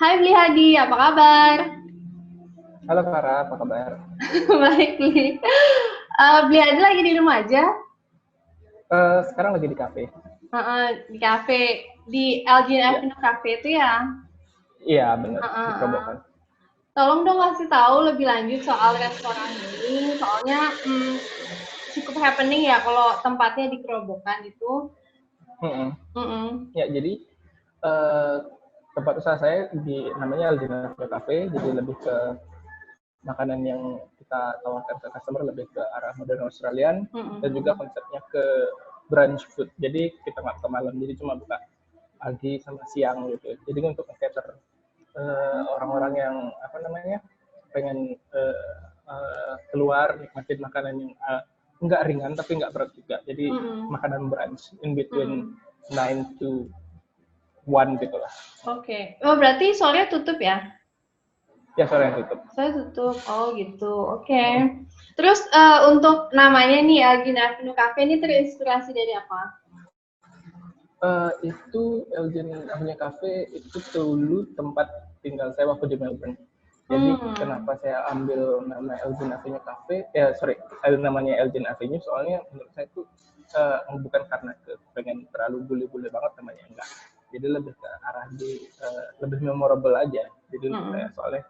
Hai Bli Hadi, apa kabar? Halo Farah, apa kabar? Baik, Bli. Bli Hadi lagi di rumah aja? Sekarang lagi di kafe. Di kafe, di Elgin Ya, Avenue Cafe itu ya? iya benar Uh, di uh, uh. Kerobokan. Tolong dong kasih tahu lebih lanjut soal restoran ini, soalnya cukup happening ya kalau tempatnya di Kerobokan itu. Mm-mm. Mm-mm. Ya, jadi eh, tempat usaha saya namanya Aldina Cafe, jadi lebih ke makanan yang kita tawarkan ke customer lebih ke arah modern Australian dan juga Mm-mm. konsepnya ke brunch food. Jadi kita nggak ke malam, jadi cuma buka pagi sama siang gitu. Jadi untuk cater orang-orang yang apa namanya pengen keluar nikmatin makanan yang nggak ringan tapi nggak berat juga. Jadi Mm-mm. makanan brunch in between Mm-mm. 9 to 1 gitu lah. Oke. Oh, berarti sore tutup ya? Ya sore yang tutup. Saya tutup. Oh gitu. Oke. Terus untuk namanya nih Elgin Avenue Cafe ini terinspirasi dari apa? Itu Elgin Avenue Cafe itu dulu tempat tinggal saya waktu di Melbourne. Jadi Hmm. kenapa saya ambil nama Elgin Avenue Cafe? Namanya Elgin Avenue soalnya menurut saya itu bukan karena pengen terlalu bule-bule banget namanya, enggak. Jadi lebih ke arah lebih memorable aja. Jadi untuk saya Hmm. soalnya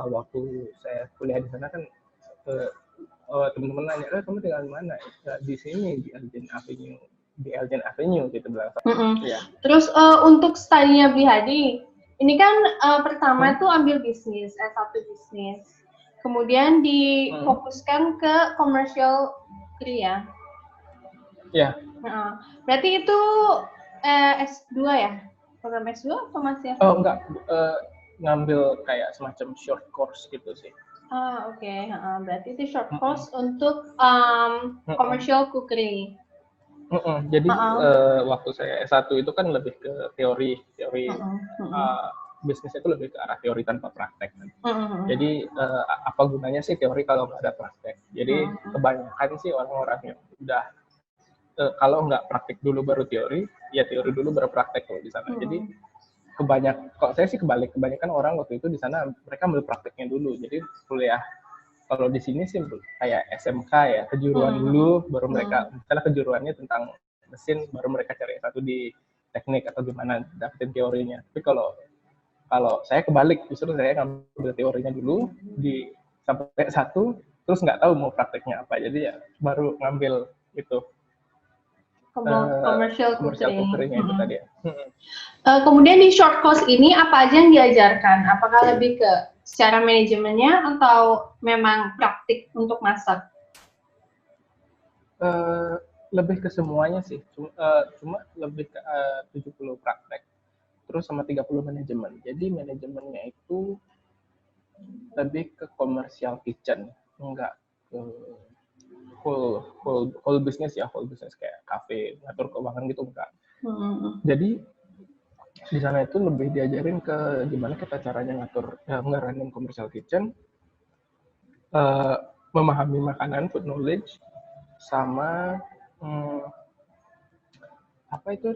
waktu saya kuliah di sana kan uh, teman-teman nanya, kamu tinggal di mana? Di sini di Elgin Avenue gitu bilang. Hmm. Iya. Terus untuk studinya Bli Hadi, ini kan pertama Hmm? tuh ambil bisnis, S1 bisnis. Kemudian Hmm? difokuskan ke commercial degree ya. Ya. Berarti itu S2 ya? Program S2 atau masih Oh S1? enggak, ngambil kayak semacam short course gitu sih. Oke. Berarti itu short Mm-mm. course untuk Mm-mm. commercial cookery. Mm-mm. Jadi Uh-uh. waktu saya S1 itu kan lebih ke teori Uh-uh. Uh-uh. uh, bisnis itu lebih ke arah teori tanpa praktek. Uh-uh. Jadi apa gunanya sih teori kalau nggak ada praktek? Jadi Uh-uh. kebanyakan sih orang-orang yang udah kalau nggak praktek dulu baru teori, ya teori dulu baru praktek kalau di sana. Jadi Uh-uh. kalau saya sih kebanyakan orang waktu itu di sana mereka ambil prakteknya dulu. Jadi kuliah kalau di sini sih kayak SMK ya, kejuruan Uh-uh. dulu baru Uh-uh. mereka misalnya kejuruannya tentang mesin baru mereka cari satu di teknik atau gimana dapetin teorinya. Tapi kalau kalau saya kebalik, justru saya ngambil teorinya dulu di sampai satu terus nggak tahu mau prakteknya apa. Jadi ya baru ngambil itu Commercial komersial cookery. cookery-nya itu Uh-uh. tadi ya. Kemudian di short course ini apa aja yang diajarkan? Apakah lebih ke secara manajemennya atau memang praktik untuk masak? Eh, lebih ke semuanya sih, cuma lebih ke 70 praktek, terus sama 30 manajemen. Jadi manajemennya itu lebih ke komersial kitchen, enggak ke whole business ya, whole business kayak kafe, ngatur keuangan gitu enggak. Hmm. Jadi di sana itu lebih diajarin ke gimana kita caranya ngatur ngeranin commercial kitchen, eh, memahami makanan, food knowledge, sama hmm, apa itu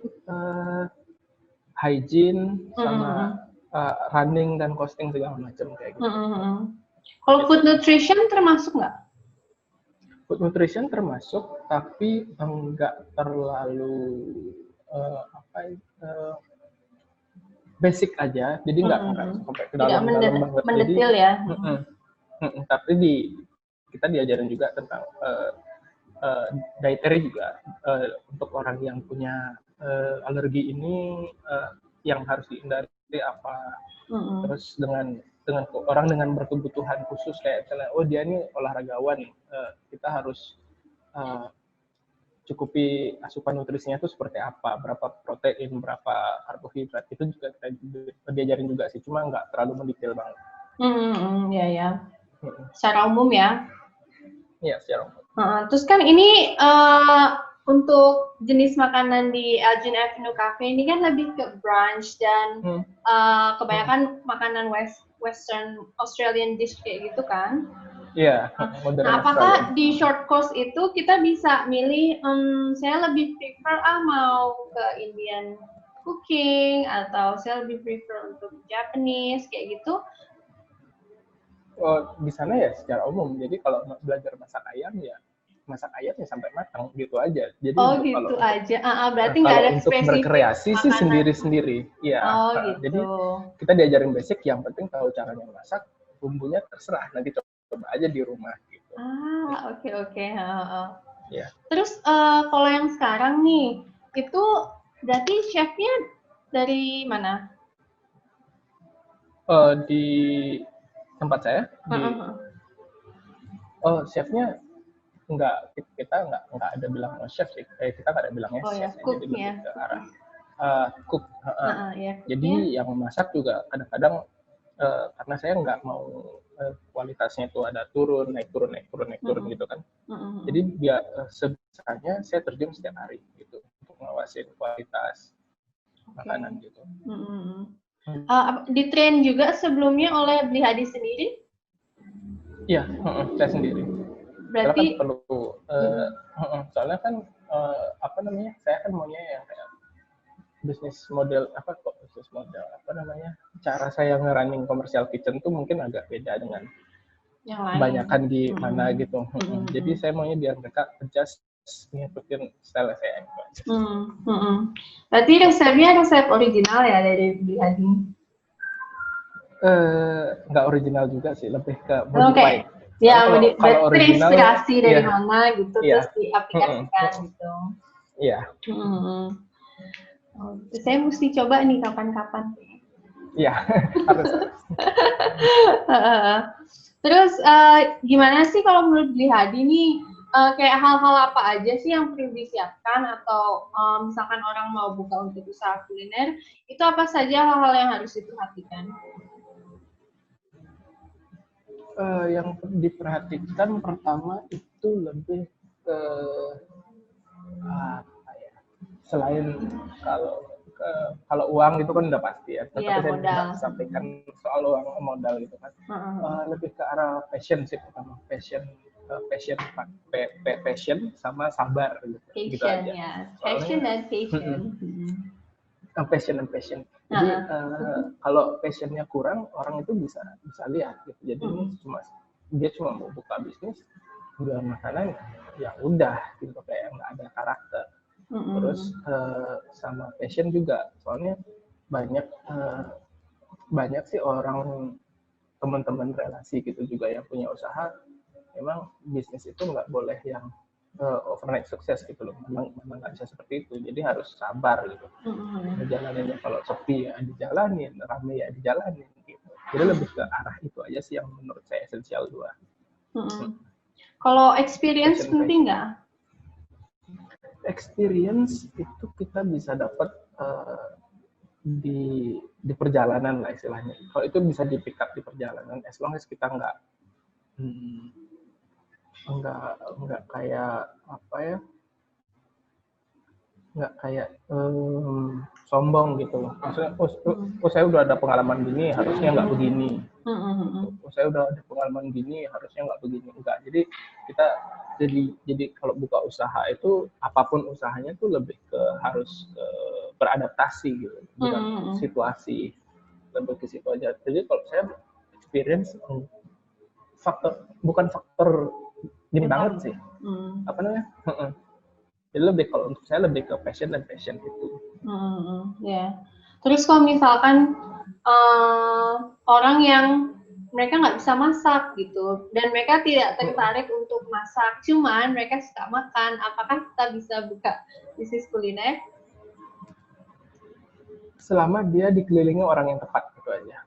hygiene sama Hmm. running dan costing segala macam kayak gitu. Kalau Gitu food sih. nutrition termasuk nggak? Food nutrition termasuk, tapi enggak terlalu apa uh, basic aja. Jadi enggak sampai ke Tidak dalam-dalam banget. Jadi mendetil ya. tapi kita diajarin juga tentang uh, dietary juga untuk orang yang punya alergi ini yang harus dihindari apa. Terus dengan orang dengan berkebutuhan khusus kayak misalnya dia ini olahragawan, kita harus uh, cukupi asupan nutrisinya itu seperti apa, berapa protein, berapa karbohidrat, itu juga kita diajarin juga sih, cuma nggak terlalu mendetail banget. Ya ya. Secara umum ya. Iya, secara umum. Terus kan ini untuk jenis makanan di Elgin Avenue Cafe ini kan lebih ke brunch dan kebanyakan makanan Western Australian dish kayak gitu kan. Iya, modern Nah, Australian. apakah di short course itu kita bisa milih, saya lebih prefer mau ke Indian cooking atau saya lebih prefer untuk Japanese kayak gitu? Oh, di sana ya secara umum. Jadi kalau belajar masak ayam ya sampai matang gitu aja. Jadi Oh untuk gitu aja. Berarti nggak kalau ada untuk spesifik berkreasi sih makanan. sendiri-sendiri. Iya. Oh Jadi gitu. kita diajarin basic, yang penting tahu caranya masak, bumbunya terserah nanti coba aja di rumah gitu. Oke. Ya. Terus kalau yang sekarang nih, itu berarti chefnya dari mana? Di tempat saya chefnya kita nggak ada bilang chef sih, kita nggak ada bilangnya chef, jadi lebih ke arah cook. Ya, jadi yang masak juga kadang-kadang karena saya nggak mau kualitasnya itu ada naik turun gitu kan. Jadi dia sebisanya saya terjun setiap hari gitu untuk ngawasin kualitas makanan gitu. Di-train juga sebelumnya oleh Bli Hadi sendiri? Iya, saya sendiri. Berarti kan perlu soalnya kan saya kan maunya yang kayak bisnis model cara saya nge-running commercial kitchen tuh mungkin agak beda dengan yang lain. Kebanyakan di mana gitu. Jadi saya maunya biar mereka adjust ngikutin style saya. Berarti resepnya resep original ya dari Bli Hadi? Nggak original juga sih, lebih ke modified. Ya, kalau original terinspirasi dari mana gitu, terus diaplikasikan gitu. Iya. Saya mesti coba nih kapan-kapan. Iya, harus. Terus gimana sih kalau menurut Bli Hadi nih, kayak hal-hal apa aja sih yang perlu disiapkan, atau misalkan orang mau buka untuk usaha kuliner, itu apa saja hal-hal yang harus diperhatikan? Yang diperhatikan pertama itu lebih ke selain kalau uang itu kan udah pasti ya, tapi saya tidak sampaikan soal uang modal gitu kan. Lebih ke arah passion sih pertama, passion sama sabar gitu aja. Ya. Passion dan patient. Passion. Jadi kalau passionnya kurang, orang itu bisa lihat gitu. Jadi dia cuma mau buka bisnis jual makanan, ya udah gitu, kayak nggak ada karakter. Terus sama passion juga, soalnya banyak sih orang, teman-teman relasi gitu juga yang punya usaha, memang bisnis itu nggak boleh yang overnight sukses gitu loh, memang nggak bisa seperti itu, jadi harus sabar gitu. Ngejalaninnya kalau sepi ya dijalanin, rame ya dijalanin gitu. Jadi lebih ke arah itu aja sih yang menurut saya esensial dua. Kalau experience penting nggak? Experience itu kita bisa dapat di perjalanan lah istilahnya. Kalau itu bisa di pick up di perjalanan, as long as kita nggak kayak nggak kayak sombong gitu loh. Maksudnya, saya udah ada pengalaman gini, harusnya nggak begini. Saya udah ada pengalaman gini, harusnya nggak begini. Enggak. Jadi kita jadi kalau buka usaha itu, apapun usahanya tuh lebih ke harus beradaptasi gitu dengan situasi, lebih ke situ aja. Jadi kalau saya experience bukan faktor gini banget sih. Apa namanya? Jadi kalau untuk saya lebih ke passion itu. Ya. Terus kalau misalkan orang yang mereka nggak bisa masak gitu, dan mereka tidak tertarik untuk masak, cuman mereka suka makan, apakah kita bisa buka bisnis kuliner? Selama dia dikelilingi orang yang tepat gitu aja.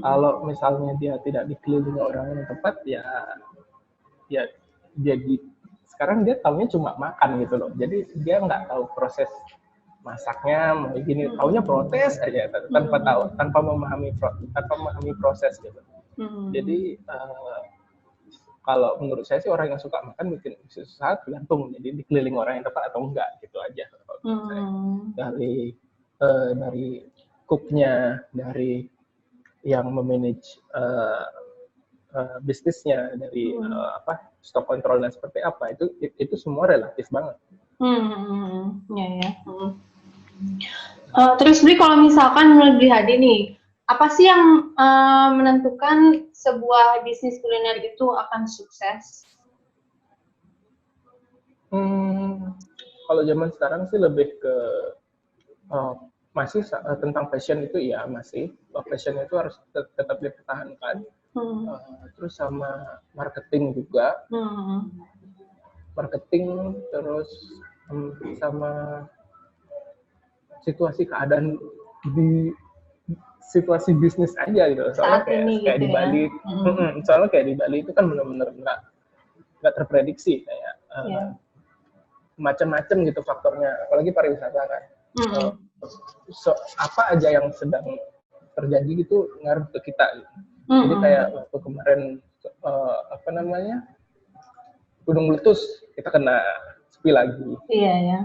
Kalau misalnya dia tidak dikelilingi orang yang tepat, ya jadi sekarang dia taunya cuma makan gitu loh. Jadi dia nggak tahu proses masaknya mau gini, taunya protes aja tanpa memahami proses gitu. Jadi kalau menurut saya sih, orang yang suka makan bikin usaha tergantung jadi dikelilingi orang yang tepat atau enggak gitu aja. Dari cooknya, dari yang memanage bisnisnya, dari stock controlnya seperti apa, itu semua relatif banget. Ya. Terus Bri, kalau misalkan menurut Bri Hadi nih, apa sih yang menentukan sebuah bisnis kuliner itu akan sukses? Kalau zaman sekarang sih lebih ke masih tentang passion itu ya masih passion itu harus tetap dipertahankan. Terus sama marketing juga, marketing terus sama situasi keadaan di situasi bisnis aja gitu. Soalnya kayak gitu di Bali, soalnya kayak di Bali itu kan benar-benar nggak terprediksi kayak macam-macam gitu faktornya, apalagi pariwisata kan. Apa aja yang sedang terjadi gitu ngaruh ke kita gitu. Jadi kayak waktu kemarin apa namanya gunung meletus kita kena sepi lagi. Iya ya.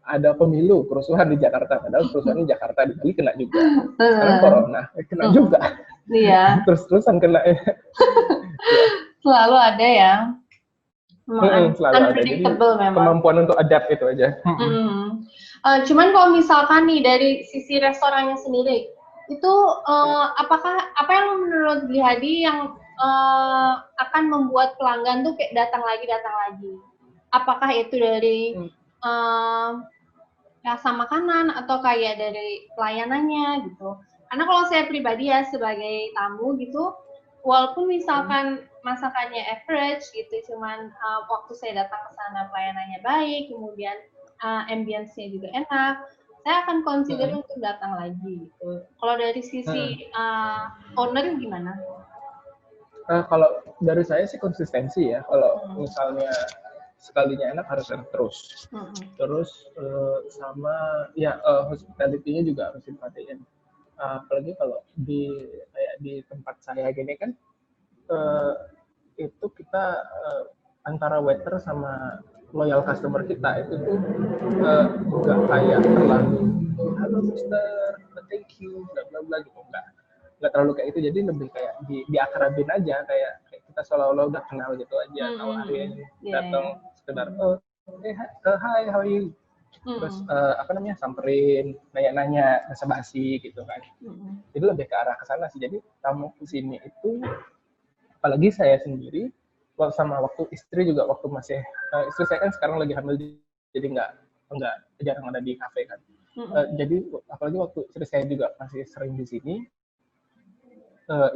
Ada pemilu kerusuhan di Jakarta, padahal kerusuhan di Jakarta, di Bali kena juga. Sekarang corona kena juga. Iya. Terus-terusan kena. Ya. Selalu ada ya. Selalu ada. Jadi memang. Kemampuan untuk adapt itu aja. Cuman kalau misalkan nih dari sisi restorannya sendiri, itu apa yang menurut Bli Hadi yang akan membuat pelanggan tuh kayak datang lagi? Apakah itu dari rasa makanan atau kayak dari pelayanannya gitu? Karena kalau saya pribadi ya sebagai tamu gitu, walaupun misalkan masakannya average gitu, cuman waktu saya datang ke sana pelayanannya baik, kemudian ambience-nya juga enak, saya akan consider untuk datang lagi gitu. Kalau dari sisi owner gimana? Kalau dari saya sih konsistensi ya. Kalau misalnya sekalinya enak harus enak terus. Terus sama ya hospitality-nya juga harus diperhatiin. Apalagi kalau kayak di tempat saya gini kan itu kita antara waiter sama loyal customer kita itu tuh nggak kayak terlalu halo mister, thank you, bla bla bla gitu, nggak terlalu kayak itu. Jadi lebih kayak diakrabin aja, kayak kita seolah-olah udah kenal gitu aja. Tawarin datang sekedar hi how are you, terus apa namanya samperin, nanya-nanya basa-basi gitu kan. Jadi lebih ke arah ke sana sih. Jadi tamu kesini itu, apalagi saya sendiri sama waktu istri juga, waktu masih istri saya kan sekarang lagi hamil, jadi nggak jarang ada di kafe kan. Jadi apalagi waktu istri saya juga masih sering di sini,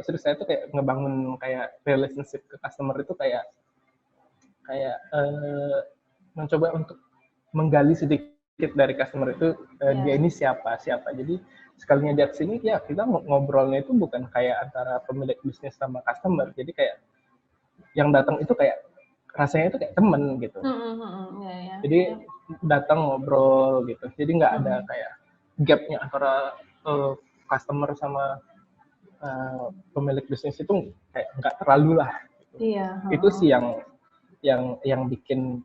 istri saya tuh kayak ngebangun kayak relationship ke customer itu kayak mencoba untuk menggali sedikit dari customer itu, dia ini siapa. Jadi sekalinya dia kesini ya kita ngobrolnya itu bukan kayak antara pemilik bisnis sama customer, jadi kayak yang datang itu kayak rasanya itu kayak temen gitu. Jadi datang ngobrol gitu, jadi nggak ada kayak gapnya antara customer sama pemilik bisnis itu kayak nggak terlalu lah gitu. Itu sih yang bikin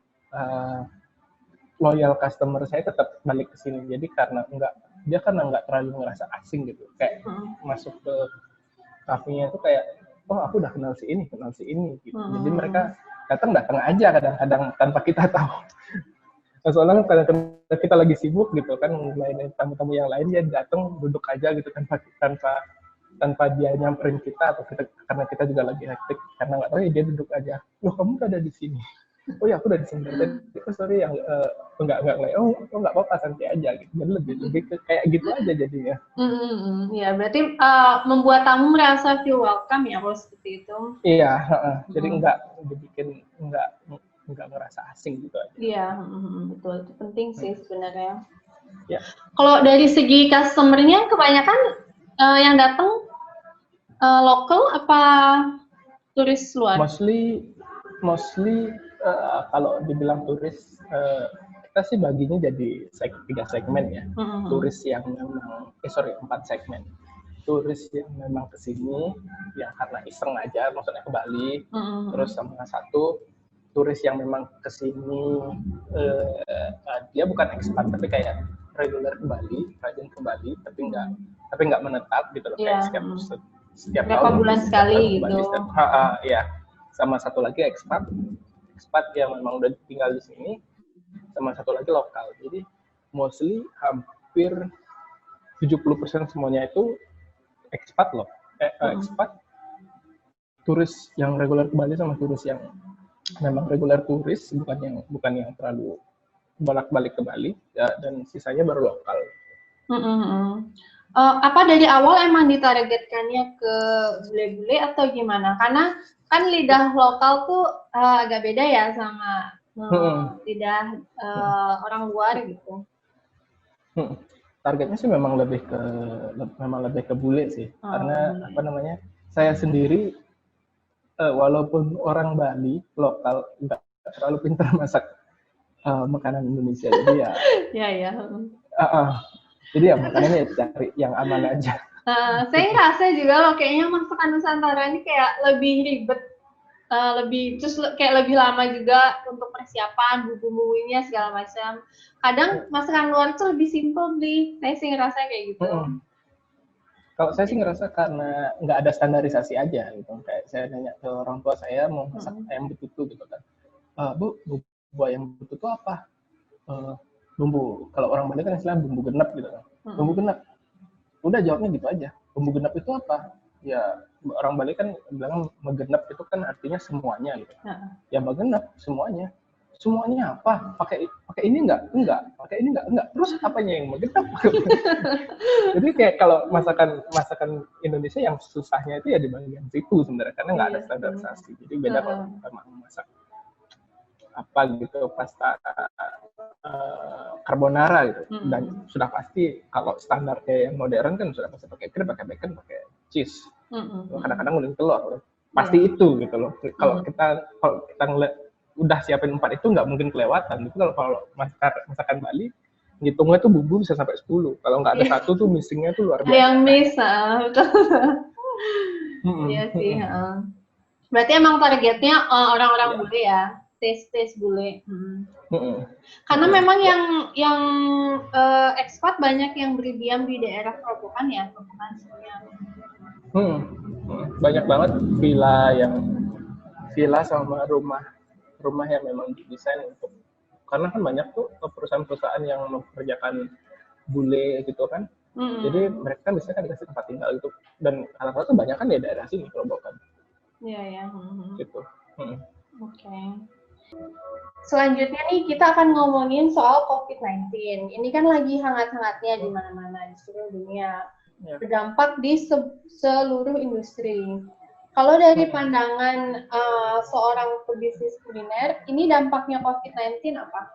loyal customer saya tetap balik ke sini. Jadi karena dia nggak terlalu ngerasa asing gitu, kayak masuk ke kafenya itu kayak aku udah kenal si ini gitu. Jadi mereka datang aja kadang-kadang tanpa kita tahu. Soalnya kadang-kadang kita lagi sibuk gitu kan, lain tamu-tamu yang lain, dia datang duduk aja gitu tanpa dia nyamperin kita, atau karena kita juga lagi hektik, karena nggak tahu ya dia duduk aja. Loh, kamu udah ada di sini? Oh ya, aku udah di sini. Sorry yang nggak nggak apa-apa, santai aja gitu. Jadi lebih kayak gitu aja jadinya. Ya, berarti membuat tamu merasa feel welcome ya kalau seperti itu. Iya, jadi nggak ngerasa asing gitu aja. Iya, betul, itu penting sih sebenarnya. Ya. Kalau dari segi customer-nya kebanyakan yang datang lokal apa turis luar? Mostly kalau dibilang turis, kita sih baginya jadi 3 segmen ya. Turis yang memang 4 segmen. Turis yang memang kesini yang karena iseng aja, maksudnya ke Bali. Terus sama satu turis yang memang kesini dia bukan ekspat tapi kayak reguler ke Bali, rajin ke Bali, tapi nggak menetap gitu loh, kayak setiap berapa bulan sekali gitu. Ya. Sama satu lagi ekspat yang memang udah tinggal di sini, sama satu lagi lokal. Jadi mostly hampir 70% semuanya itu expat loh. Expat, turis yang reguler ke Bali sama turis yang memang reguler turis, bukan yang terlalu bolak-balik ke Bali, ya, dan sisanya baru lokal. Apa dari awal emang ditargetkannya ke bule-bule atau gimana? Karena kan lidah lokal tuh agak beda ya sama lidah orang luar gitu. Targetnya sih memang lebih ke bule sih, karena apa namanya, saya sendiri walaupun orang Bali lokal nggak terlalu pintar masak makanan Indonesia, jadi ya jadi ya makanannya cari yang aman aja. Saya ngerasa juga loh kayaknya masakan Nusantara ini kayak lebih ribet, kayak lebih lama juga untuk persiapan bumbu-bumbunya segala macam. Kadang masakan luar itu lebih simple nih. Saya sih ngerasa kayak gitu. Kalau saya sih ngerasa karena nggak ada standarisasi aja gitu. Kayak saya nanya ke orang tua saya mau masak ayam betutu gitu kan. Bu, bumbu ayam betutu apa? Bumbu, kalau orang Bali kan istilahnya bumbu genep gitu kan. Bumbu genep. Udah jawabnya gitu aja. Bumbu genep itu apa? Ya orang Bali kan bilang megenep itu kan artinya semuanya gitu. Ya megenep semuanya. Semuanya apa? Pakai ini enggak? Pakai ini enggak? Terus apanya yang megenep? Jadi kayak kalau masakan Indonesia yang susahnya itu ya di bagian situ sebenarnya, karena nggak ada standarisasi. Jadi beda kalau kita mau masak apa gitu, pasta carbonara gitu, dan sudah pasti kalau standar kayak yang modern kan sudah pasti pakai krim, pakai bacon, pakai cheese, kadang-kadang ngulung telur, pasti itu gitu loh. Kalau kita ngeliat udah siapin 4 itu nggak mungkin kelewatan. Itu kalau masakan Bali ngitungnya tuh bumbu bisa sampai 10. Kalau nggak ada satu tuh missingnya tuh luar biasa. Yang miss, betul. Iya sih. Berarti emang targetnya orang-orang bule ya, tes bule. Karena memang yang ekspat banyak yang berdiam di daerah Kerobokan ya, Kerobokan Seminyak. Banyak banget villa sama rumah yang memang didesain untuk, karena kan banyak tuh perusahaan-perusahaan yang mempekerjakan bule gitu kan. Jadi mereka kan biasanya kan dikasih tempat tinggal gitu, dan rata-rata banyak kan di daerah sini Kerobokan. Iya. Gitu. Oke. Selanjutnya nih kita akan ngomongin soal COVID-19. Ini kan lagi hangat-hangatnya di mana-mana di seluruh dunia. Berdampak di seluruh industri. Kalau dari pandangan seorang pebisnis kuliner, ini dampaknya COVID-19 apa?